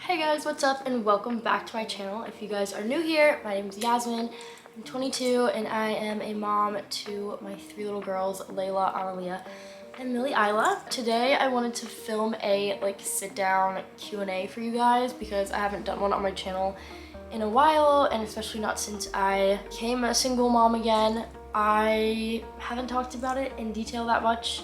Hey guys, what's up and welcome back to my channel. If you guys are new here, my name is Yasmin. I'm 22 and I am a mom to my 3 little girls, Laela, Analia, and Millie-Isla. Today I wanted to film a sit down Q&A for you guys because I haven't done one on my channel in a while, and especially not since I became a single mom again. I haven't talked about it in detail that much,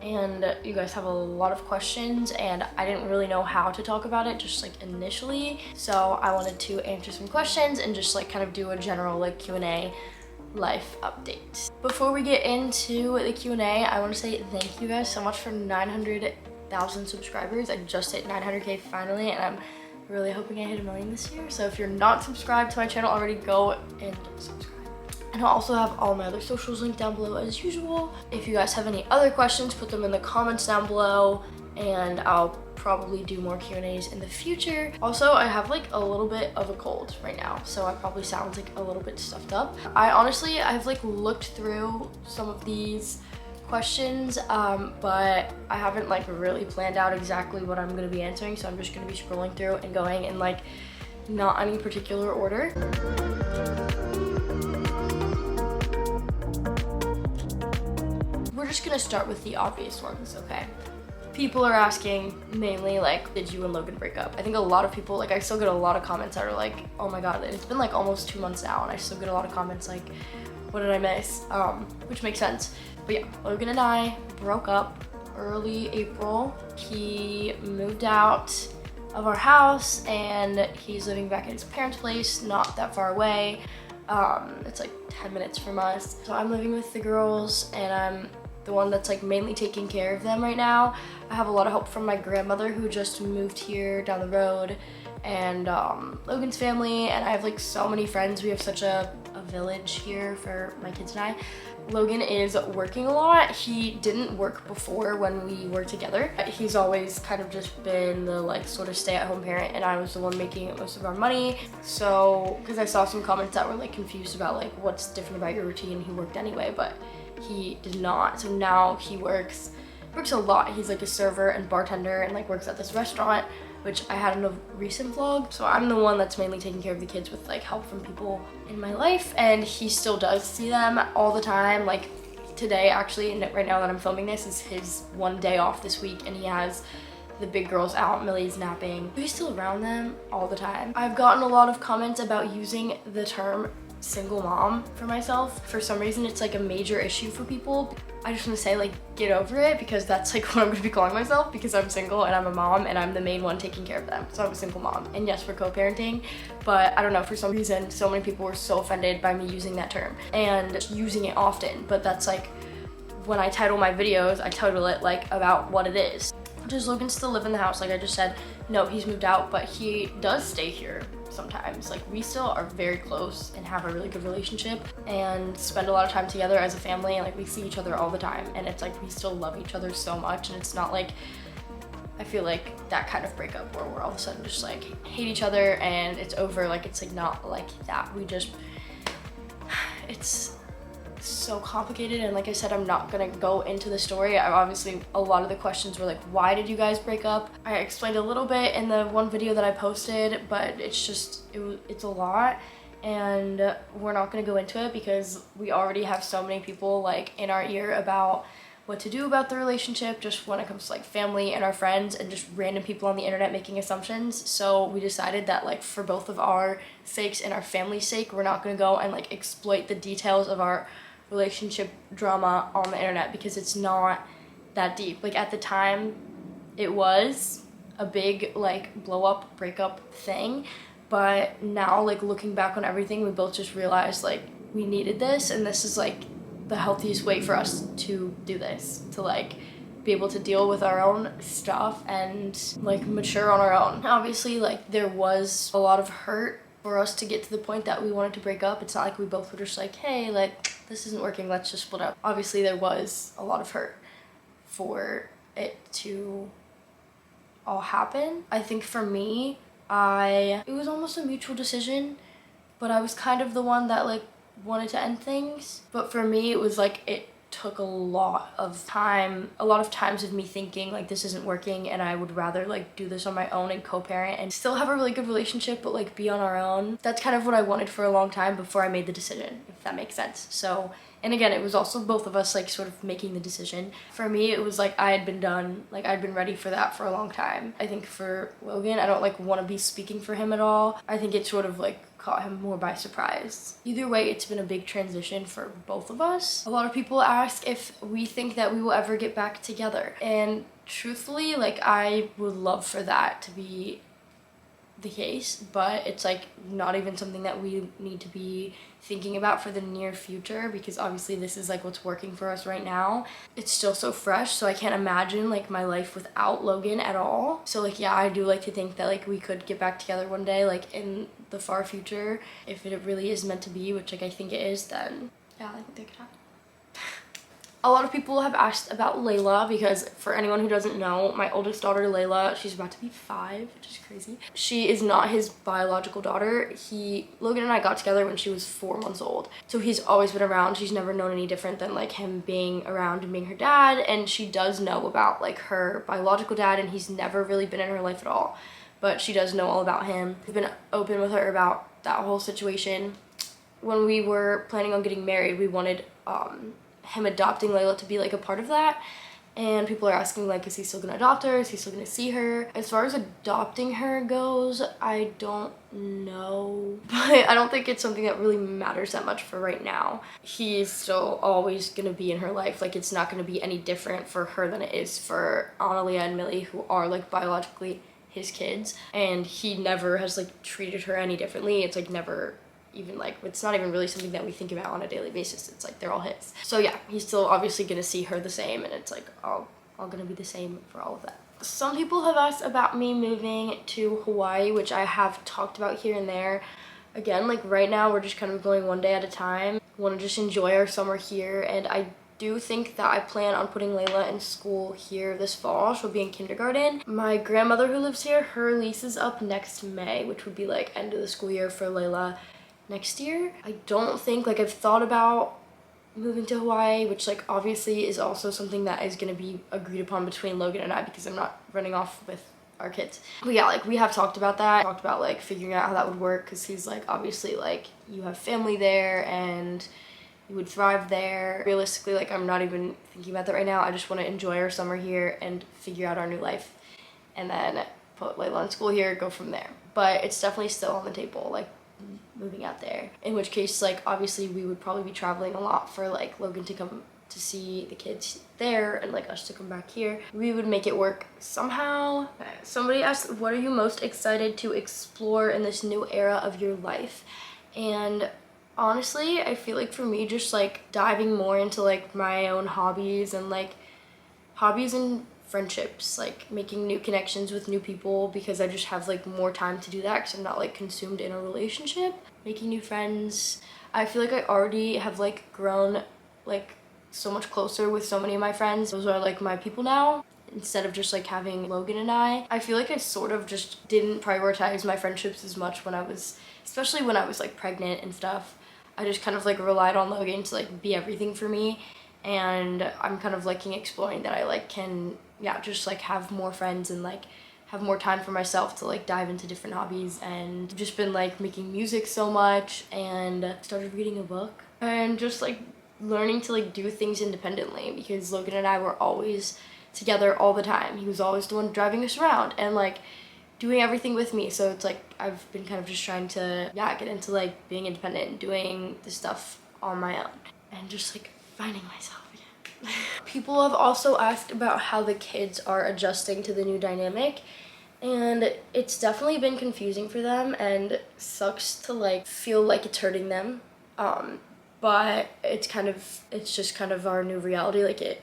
and you guys have a lot of questions and I didn't really know how to talk about it just initially, so I wanted to answer some questions and just kind of do a general Q&A life update. Before we get into the Q&A, I want to say thank you guys so much for 900,000 subscribers. I just hit 900k finally, and I'm really hoping I hit 1 million this year. So if you're not subscribed to my channel already, go and subscribe. And I'll also have all my other socials linked down below as usual. If you guys have any other questions, put them in the comments down below, and I'll probably do more Q&As in the future. Also, I have a little bit of a cold right now, so I probably sound a little bit stuffed up. I've looked through some of these questions, but I haven't really planned out exactly what I'm gonna be answering, so I'm just gonna be scrolling through and going in not any particular order. We're just gonna start with the obvious ones, okay? People are asking mainly did you and Logan break up? I think a lot of people, I still get a lot of comments that are oh my god, it's been almost 2 months now and I still get a lot of comments what did I miss? Which makes sense. But yeah, Logan and I broke up early April. He moved out of our house and he's living back at his parents' place, not that far away. It's 10 minutes from us. So I'm living with the girls and I'm the one that's mainly taking care of them right now. I have a lot of help from my grandmother who just moved here down the road, and Logan's family, and I have so many friends. We have such a village here for my kids and I. Logan is working a lot. He didn't work before when we were together. He's always kind of just been the sort of stay-at-home parent, and I was the one making most of our money. So, because I saw some comments that were confused about what's different about your routine. He worked anyway, but he did not. So now he works a lot. He's a server and bartender and works at this restaurant, which I had in a recent vlog. So I'm the one that's mainly taking care of the kids with help from people in my life, and he still does see them all the time. Today actually, and right now that I'm filming this, is his one day off this week, and he has the big girls out. Millie's napping. He's still around them all the time. I've gotten a lot of comments about using the term single mom for myself. For some reason it's a major issue for people. I just want to say get over it, because that's what I'm going to be calling myself, because I'm single and I'm a mom and I'm the main one taking care of them. So I'm a single mom, and yes, we're co-parenting, but I don't know, for some reason so many people were so offended by me using that term and using it often. But that's when I title my videos, I title it about what it is. Does Logan still live in the house? I just said, no, he's moved out, but he does stay here sometimes. We still are very close and have a really good relationship and spend a lot of time together as a family, and we see each other all the time, and it's we still love each other so much. And it's not I feel that kind of breakup where we're all of a sudden just hate each other and it's over. It's not that. We just, it's so complicated, and I said, I'm not gonna go into the story. Obviously a lot of the questions were why did you guys break up? I explained a little bit in the one video that I posted, but it's just it's a lot, and we're not gonna go into it because we already have so many people in our ear about what to do about the relationship, just when it comes to family and our friends and just random people on the internet making assumptions. So we decided that for both of our sakes and our family's sake, we're not gonna go and exploit the details of our relationship drama on the internet, because it's not that deep. At the time it was a big blow up breakup thing, but now looking back on everything, we both just realized we needed this, and this is the healthiest way for us to do this, to be able to deal with our own stuff and mature on our own. Obviously there was a lot of hurt for us to get to the point that we wanted to break up. It's not we both were just hey, this isn't working, let's just split up. Obviously there was a lot of hurt for it to all happen. I think for me, it was almost a mutual decision, but I was kind of the one that wanted to end things. But for me it was took a lot of times of me thinking like this isn't working and I would rather like do this on my own and co-parent and still have a really good relationship but like be on our own. That's kind of what I wanted for a long time before I made the decision, if that makes sense. So, and again, it was also both of us like sort of making the decision. For me, it was like I had been done, like I'd been ready for that for a long time. I think for Logan, I don't like want to be speaking for him at all. I think it sort of like caught him more by surprise. Either way, it's been a big transition for both of us. A lot of people ask if we think that we will ever get back together. And truthfully, like I would love for that to be the case, but it's like not even something that we need to be thinking about for the near future, because obviously this is like what's working for us right now. It's still so fresh, so I can't imagine like my life without Logan at all. So like yeah, I do like to think that like we could get back together one day, like in the far future, if it really is meant to be, which like I think it is, then yeah, I think that could happen. A lot of people have asked about Laela, because for anyone who doesn't know, my oldest daughter Laela, she's about to be 5, which is crazy. She is not his biological daughter. Logan and I got together when she was 4 months old. So he's always been around. She's never known any different than like him being around and being her dad. And she does know about like her biological dad, and he's never really been in her life at all. But she does know all about him. We've been open with her about that whole situation. When we were planning on getting married, we wanted him adopting Laela to be like a part of that, and people are asking like, is he still gonna adopt her, is he still gonna see her? As far as adopting her goes, I don't know, but I don't think it's something that really matters that much for right now. He's still always gonna be in her life. Like it's not gonna be any different for her than it is for Analia and Millie, who are like biologically his kids, and he never has like treated her any differently. It's like never even like, it's not even really something that we think about on a daily basis. It's like they're all his. So yeah, he's still obviously gonna see her the same, and it's like all gonna be the same for all of that. Some people have asked about me moving to Hawaii, which I have talked about here and there. Again, like right now we're just kind of going one day at a time. We want to just enjoy our summer here, and I do think that I plan on putting Laela in school here this fall. She'll be in kindergarten. My grandmother who lives here, her lease is up next May, which would be like end of the school year for Laela next year. I don't think, like I've thought about moving to Hawaii, which like obviously is also something that is going to be agreed upon between Logan and I, because I'm not running off with our kids. But yeah, like we have talked about that, talked about like figuring out how that would work, because he's like obviously like you have family there and you would thrive there. Realistically, like I'm not even thinking about that right now. I just want to enjoy our summer here and figure out our new life, and then put Laela in school here, go from there. But it's definitely still on the table, like moving out there, in which case like obviously we would probably be traveling a lot for like Logan to come to see the kids there and like us to come back here. We would make it work somehow. Okay. Somebody asked, what are you most excited to explore in this new era of your life? And honestly, I feel like for me, just like diving more into like my own hobbies and friendships, like making new connections with new people, because I just have like more time to do that because I'm not like consumed in a relationship. Making new friends. I feel like I already have like grown like so much closer with so many of my friends. Those are like my people now, instead of just like having Logan and I feel like I sort of just didn't prioritize my friendships as much especially when I was like pregnant and stuff. I just kind of like relied on Logan to like be everything for me, and I'm kind of liking exploring that I like can just like have more friends and like have more time for myself to like dive into different hobbies. And just been like making music so much, and started reading a book, and just like learning to like do things independently, because Logan and I were always together all the time. He was always the one driving us around and like doing everything with me. So it's like I've been kind of just trying to get into like being independent and doing the stuff on my own, and just like finding myself again. People have also asked about how the kids are adjusting to the new dynamic, and it's definitely been confusing for them and sucks to like feel like it's hurting them, but it's just kind of our new reality. Like it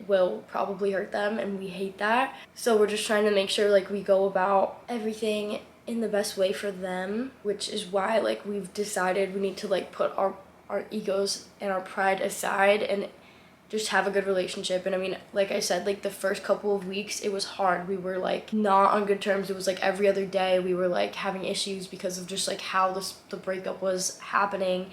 will probably hurt them, and we hate that. So we're just trying to make sure like we go about everything in the best way for them, which is why like we've decided we need to like put our egos and our pride aside and just have a good relationship. And I mean, like I said, like the first couple of weeks it was hard. We were like not on good terms. It was like every other day we were like having issues because of just like how the breakup was happening.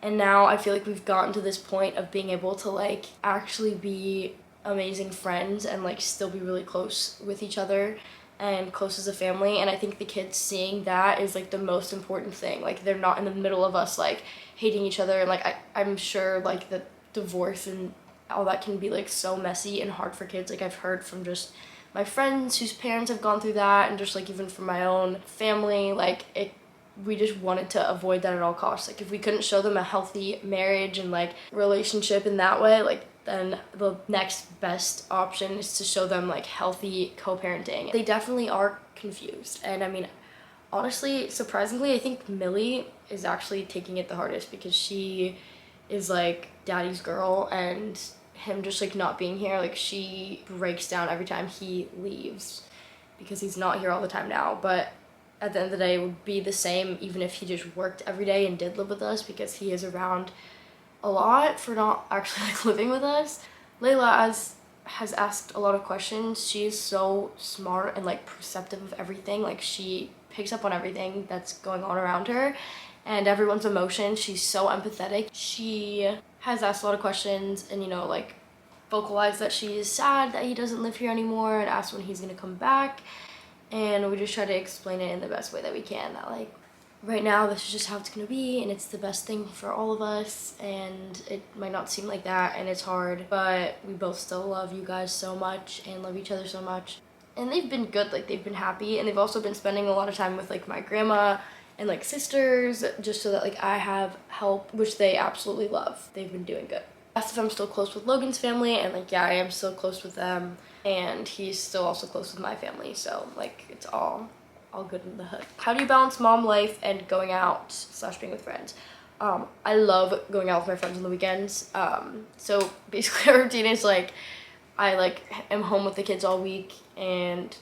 And now I feel like we've gotten to this point of being able to like actually be amazing friends and like still be really close with each other and close as a family. And I think the kids seeing that is like the most important thing. Like they're not in the middle of us like hating each other, and like I'm sure like the divorce and all that can be like so messy and hard for kids. Like I've heard from just my friends whose parents have gone through that, and just like even from my own family, like we just wanted to avoid that at all costs. Like if we couldn't show them a healthy marriage and like relationship in that way, like then the next best option is to show them like healthy co-parenting. They definitely are confused, and I mean honestly, surprisingly, I think Millie is actually taking it the hardest because she is like daddy's girl, and him just like not being here, like she breaks down every time he leaves because he's not here all the time now. But at the end of the day, it would be the same even if he just worked every day and did live with us, because he is around a lot for not actually like living with us. Laela has asked a lot of questions. She is so smart and like perceptive of everything. Like she picks up on everything that's going on around her and everyone's emotions. She's so empathetic. She has asked a lot of questions and, you know, like vocalized that she is sad that he doesn't live here anymore, and asked when he's gonna come back. And we just try to explain it in the best way that we can, that like right now this is just how it's gonna be and it's the best thing for all of us, and it might not seem like that and it's hard, but we both still love you guys so much and love each other so much. And they've been good, like they've been happy, and they've also been spending a lot of time with like my grandma and like sisters, just so that like I have help, which they absolutely love. They've been doing good. Asked if I'm still close with Logan's family, and like yeah, I am still close with them, and he's still also close with my family, so like it's all good in the hood. How do you balance mom life and going out / being with friends? I love going out with my friends on the weekends. So basically our routine is like I like am home with the kids all week and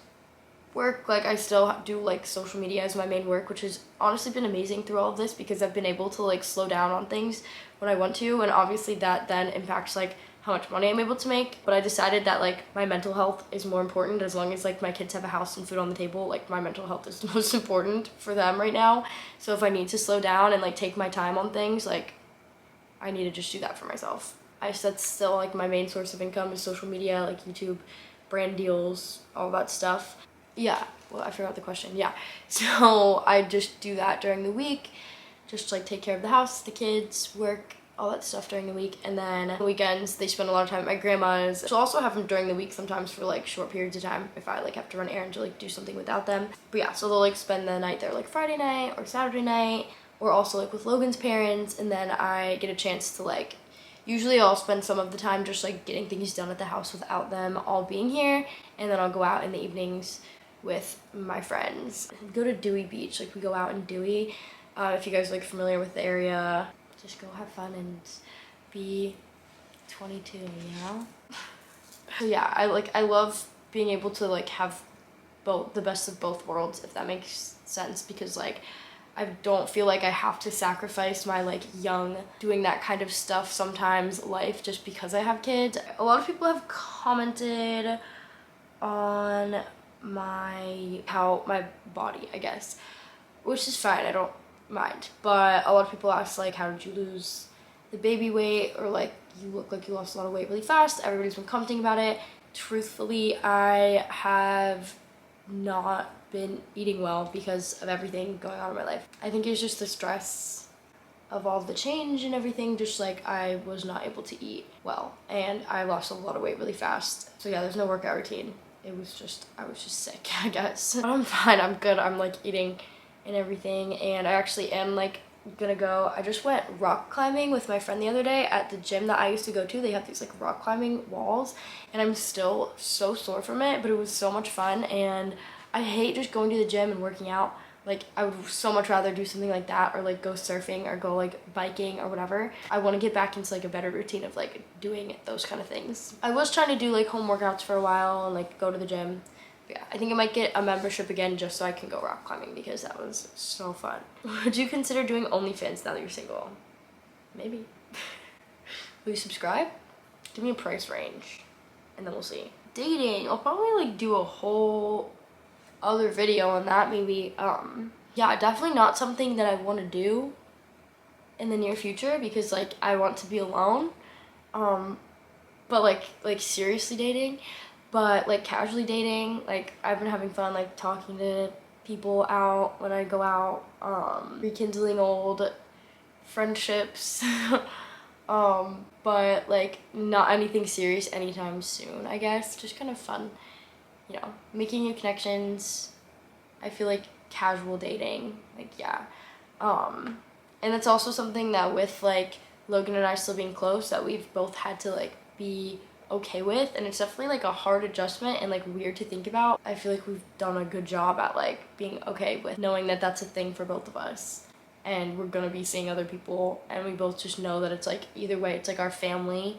work. Like I still do like social media as my main work, which has honestly been amazing through all of this because I've been able to like slow down on things when I want to, and obviously that then impacts like how much money I'm able to make. But I decided that like my mental health is more important. As long as like my kids have a house and food on the table, like my mental health is the most important for them right now. So if I need to slow down and like take my time on things, like I need to just do that for myself. That's still like my main source of income is social media, like YouTube, brand deals, all that stuff. Yeah, well, I forgot the question. Yeah, so I just do that during the week, just like take care of the house, the kids, work, all that stuff during the week. And then on the weekends, they spend a lot of time at my grandma's. She'll also have them during the week sometimes for like short periods of time if I like have to run errands or like do something without them. But yeah, so they'll like spend the night there like Friday night or Saturday night, or also like with Logan's parents. And then I get a chance to like, usually I'll spend some of the time just like getting things done at the house without them all being here. And then I'll go out in the evenings with my friends. Go to Dewey Beach, like we go out in Dewey. If you guys are like familiar with the area, just go have fun and be 22, you know? So yeah, I love being able to like have both, the best of both worlds, if that makes sense, because like I don't feel like I have to sacrifice my like young doing that kind of stuff sometimes life just because I have kids. A lot of people have commented on my body, I guess, which is fine, I don't mind. But a lot of people ask like, how did you lose the baby weight, or like you look like you lost a lot of weight really fast. Everybody's been commenting about it. Truthfully, I have not been eating well because of everything going on in my life. I think it's just the stress of all the change and everything, just like I was not able to eat well and I lost a lot of weight really fast. So yeah, there's no workout routine. I was just sick, I guess. But I'm fine, I'm good. I'm like eating and everything, and I actually am like gonna go. I just went rock climbing with my friend the other day at the gym that I used to go to. They have these like rock climbing walls, and I'm still so sore from it, but it was so much fun. And I hate just going to the gym and working out. Like I would so much rather do something like that, or like go surfing or go like biking or whatever. I want to get back into like a better routine of like doing those kind of things. I was trying to do like home workouts for a while and like go to the gym. But yeah, I think I might get a membership again just so I can go rock climbing because that was so fun. Would you consider doing OnlyFans now that you're single? Maybe. Will you subscribe? Give me a price range and then we'll see. Dating, I'll probably like do a whole other video on that maybe. Yeah, definitely not something that I want to do in the near future because like I want to be alone. But like seriously dating, but like casually dating, like I've been having fun like talking to people out when I go out, rekindling old friendships. But like not anything serious anytime soon, I guess. Just kind of fun, you know, making new connections. I feel like casual dating, like yeah. And it's also something that with like Logan and I still being close that we've both had to like be okay with, and it's definitely like a hard adjustment and like weird to think about. I feel like we've done a good job at like being okay with knowing that that's a thing for both of us, and we're gonna be seeing other people, and we both just know that it's like either way it's like our family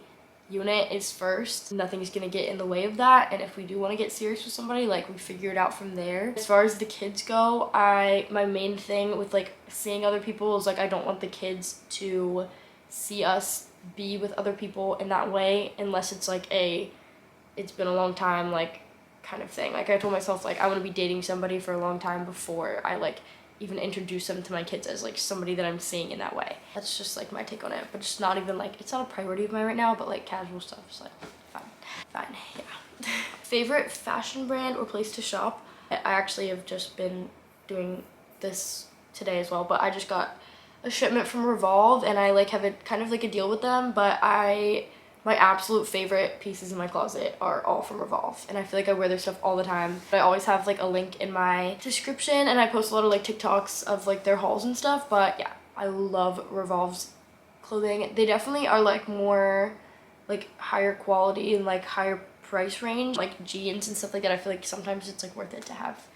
unit is first. Nothing's gonna get in the way of that, and if we do want to get serious with somebody, like we figure it out from there. As far as the kids go, my main thing with like seeing other people is like I don't want the kids to see us be with other people in that way unless it's like it's been a long time like kind of thing. Like I told myself like I want to be dating somebody for a long time before I like even introduce them to my kids as like somebody that I'm seeing in that way. That's just like my take on it, but it's not even like, it's not a priority of mine right now, but like casual stuff is like fine, yeah. Favorite fashion brand or place to shop? I actually have just been doing this today as well, but I just got a shipment from Revolve and I like have a kind of like a deal with them, but my absolute favorite pieces in my closet are all from Revolve, and I feel like I wear their stuff all the time. I always have like a link in my description, and I post a lot of like TikToks of like their hauls and stuff, but yeah, I love Revolve's clothing. They definitely are like more like higher quality and like higher price range, like jeans and stuff like that. I feel like sometimes it's like worth it to have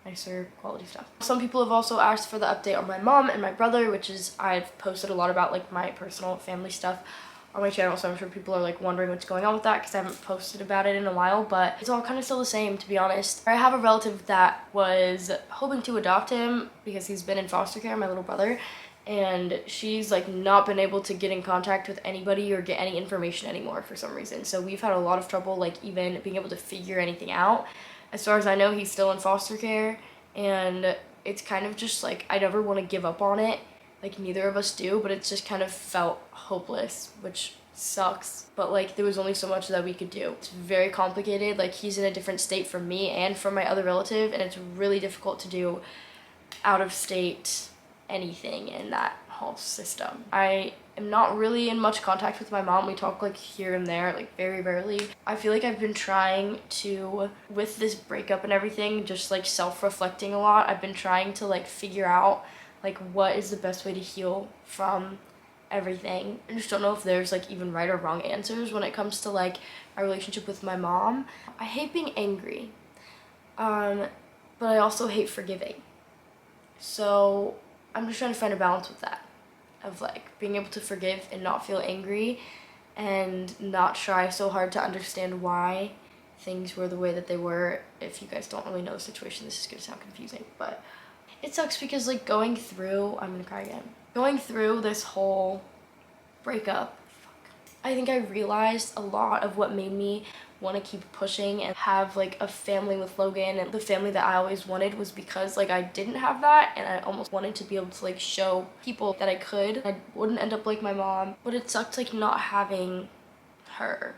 nicer quality stuff. Some people have also asked for the update on my mom and my brother, which is I've posted a lot about like my personal family stuff on my channel, so I'm sure people are like wondering what's going on with that because I haven't posted about it in a while, but it's all kind of still the same, to be honest. I have a relative that was hoping to adopt him because he's been in foster care, my little brother, and she's like not been able to get in contact with anybody or get any information anymore for some reason. So we've had a lot of trouble like even being able to figure anything out. As far as I know, he's still in foster care, and it's kind of just like I never want to give up on it. Like neither of us do, but it's just kind of felt hopeless, which sucks. But like there was only so much that we could do. It's very complicated. Like he's in a different state from me and from my other relative, and it's really difficult to do out of state anything in that whole system. I am not really in much contact with my mom. We talk like here and there, like very rarely. I feel like I've been trying to, with this breakup and everything, just like self-reflecting a lot. I've been trying to like figure out like what is the best way to heal from everything. I just don't know if there's like even right or wrong answers when it comes to like our relationship with my mom. I hate being angry, but I also hate forgiving. So I'm just trying to find a balance with that, of like being able to forgive and not feel angry and not try so hard to understand why things were the way that they were. If you guys don't really know the situation, this is gonna sound confusing, but it sucks because like going through, I'm gonna cry again, going through this whole breakup, I think I realized a lot of what made me want to keep pushing and have like a family with Logan, and the family that I always wanted was because like I didn't have that, and I almost wanted to be able to like show people that I could. I wouldn't end up like my mom, but it sucked like not having her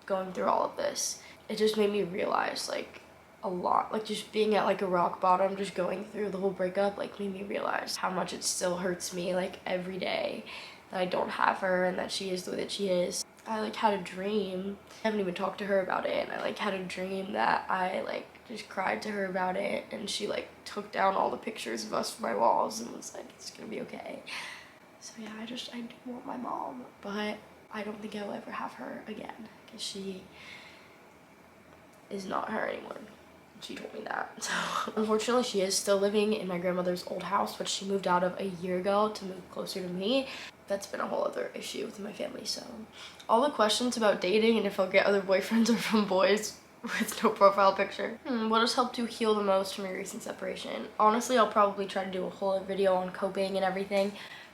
going through all of this. It just made me realize like a lot, like just being at like a rock bottom, just going through the whole breakup like made me realize how much it still hurts me like every day that I don't have her and that she is the way that she is. I like had a dream, I haven't even talked to her about it, and I like had a dream that I like just cried to her about it, and she like took down all the pictures of us from my walls and was like, it's gonna be okay. So yeah, I do want my mom, but I don't think I'll ever have her again because she is not her anymore. She told me that. So unfortunately she is still living in my grandmother's old house, which she moved out of a year ago to move closer to me. That's been a whole other issue with my family. So all the questions about dating and if I'll get other boyfriends are from boys with no profile picture. What has helped you heal the most from your recent separation? Honestly, I'll probably try to do a whole video on coping and everything,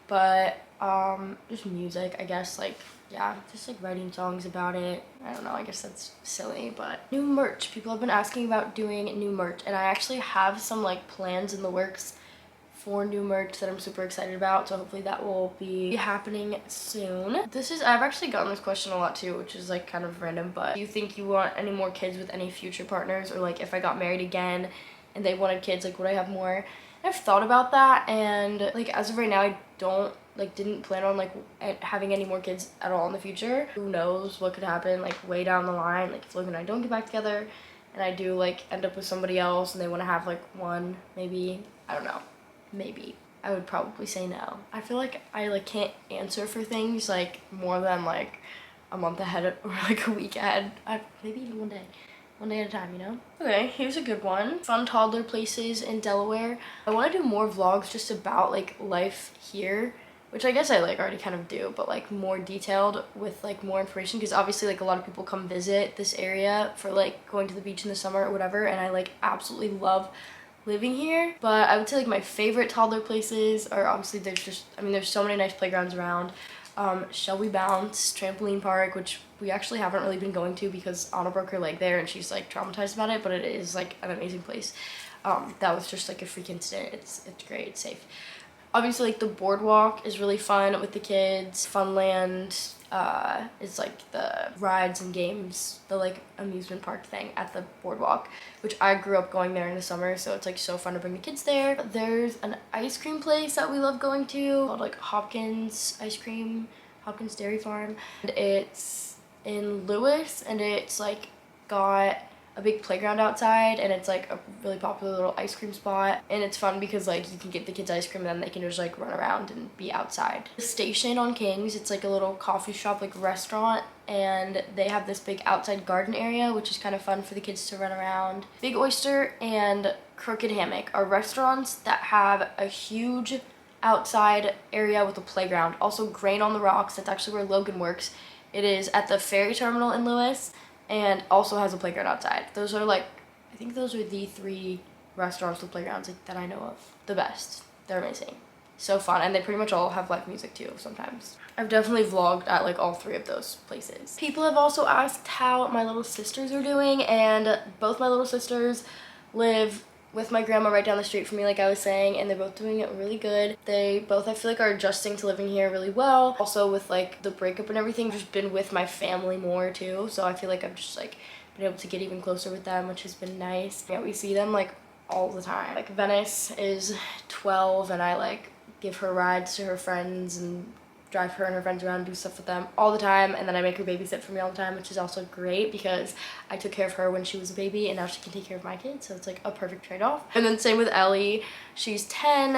but just music, I guess. Like yeah, just like writing songs about it. I don't know, I guess that's silly, but new merch. People have been asking about doing new merch, and I actually have some like plans in the works for new merch that I'm super excited about, so hopefully that will be happening soon. I've actually gotten this question a lot too, which is like kind of random, but do you think you want any more kids with any future partners, or like if I got married again and they wanted kids, like would I have more? I've thought about that, and like as of right now I didn't plan on like having any more kids at all in the future. Who knows what could happen like way down the line, like if Logan and I don't get back together and I do like end up with somebody else and they want to have like one, maybe, I don't know, maybe. I would probably say no. I feel like I like can't answer for things like more than like a month ahead or like a week ahead. Maybe even one day at a time, you know? Okay, here's a good one. Fun toddler places in Delaware. I want to do more vlogs just about like life here, which I guess I like already kind of do, but like more detailed with like more information, because obviously like a lot of people come visit this area for like going to the beach in the summer or whatever, and I like absolutely love living here. But I would say like my favorite toddler places are obviously there's so many nice playgrounds around. Shall We Bounce trampoline park, which we actually haven't really been going to because Anna broke her leg there and she's like traumatized about it, but it is like an amazing place. That was just like a freak incident. It's great, it's safe. Obviously like the boardwalk is really fun with the kids. Funland is like the rides and games, the like amusement park thing at the boardwalk, which I grew up going there in the summer, so it's like so fun to bring the kids there. There's an ice cream place that we love going to called like Hopkins Ice Cream, Hopkins Dairy Farm, and it's in Lewes, and it's like got a big playground outside, and it's like a really popular little ice cream spot, and it's fun because like you can get the kids ice cream and then they can just like run around and be outside. The station on Kings, it's like a little coffee shop like restaurant, and they have this big outside garden area which is kind of fun for the kids to run around. Big Oyster and Crooked Hammock are restaurants that have a huge outside area with a playground. Also Grain on the Rocks, that's actually where Logan works. It is at the ferry terminal in Lewes, and also has a playground outside. Those are like, I think those are the 3 restaurants with playgrounds like, that I know of. The best. They're amazing. So fun, and they pretty much all have live music too sometimes. I've definitely vlogged at like all 3 of those places. People have also asked how my little sisters are doing, and both my little sisters live with my grandma right down the street from me, like I was saying, and they're both doing it really good. They both, I feel like, are adjusting to living here really well. Also with like the breakup and everything, I've just been with my family more too, so I feel like I've just like been able to get even closer with them, which has been nice. Yeah, we see them like all the time. Like Venice is 12 and I like give her rides to her friends and drive her and her friends around and do stuff with them all the time, and then I make her babysit for me all the time, which is also great because I took care of her when she was a baby and now she can take care of my kids, so it's like a perfect trade-off. And then same with Ellie, she's 10.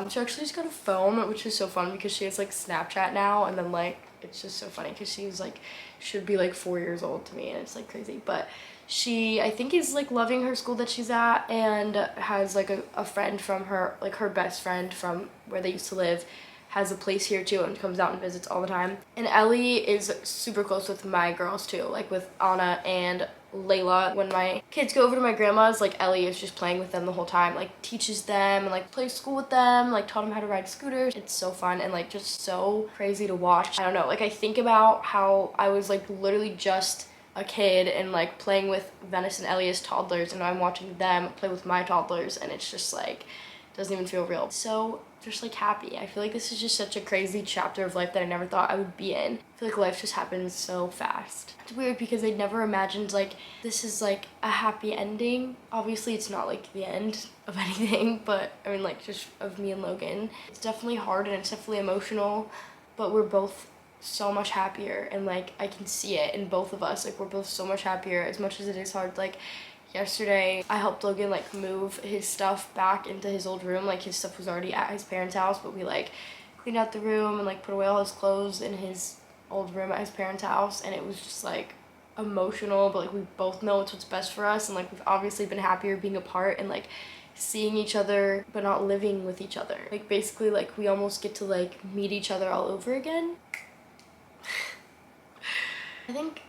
She actually just got a phone, which is so fun because she has like Snapchat now, and then like it's just so funny because she was like should be like 4 years old to me, and it's like crazy, but she I think is like loving her school that she's at, and has like a friend from her, like her best friend from where they used to live, has a place here too and comes out and visits all the time. And Ellie is super close with my girls too, like with Anna and Laela. When my kids go over to my grandma's, like Ellie is just playing with them the whole time, like teaches them and like plays school with them, like taught them how to ride scooters. It's so fun and like just so crazy to watch. I don't know, like I think about how I was like literally just a kid and like playing with Venice and Ellie as toddlers, and I'm watching them play with my toddlers, and it's just like doesn't even feel real. So just like happy. I feel like this is just such a crazy chapter of life that I never thought I would be in. I feel like life just happens so fast. It's weird because I never imagined like this is like a happy ending. Obviously it's not like the end of anything, but I mean like just of me and Logan. It's definitely hard and it's definitely emotional, but we're both so much happier, and like I can see it in both of us. Like we're both so much happier, as much as it is hard. Like yesterday I helped Logan like move his stuff back into his old room. Like his stuff was already at his parents' house, but we like cleaned out the room and like put away all his clothes in his old room at his parents' house, and it was just like emotional, but like we both know it's what's best for us, and like we've obviously been happier being apart and like seeing each other but not living with each other. Like basically like we almost get to like meet each other all over again. I think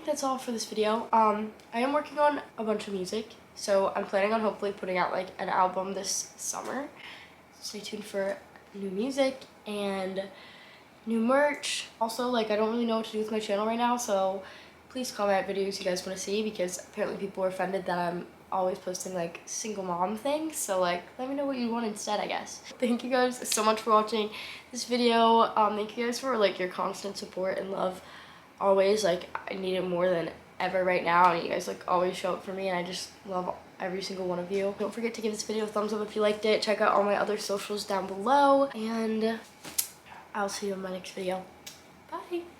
that's all for this video. I am working on a bunch of music, so I'm planning on hopefully putting out like an album this summer. Stay tuned for new music and new merch. Also, like I don't really know what to do with my channel right now, so please comment videos you guys want to see, because apparently people are offended that I'm always posting like single mom things, so like let me know what you want instead, I guess. Thank you guys so much for watching this video. Thank you guys for like your constant support and love always. Like I need it more than ever right now, and you guys like always show up for me, and I just love every single one of you. Don't forget to give this video a thumbs up if you liked it. Check out all my other socials down below, and I'll see you in my next video. Bye.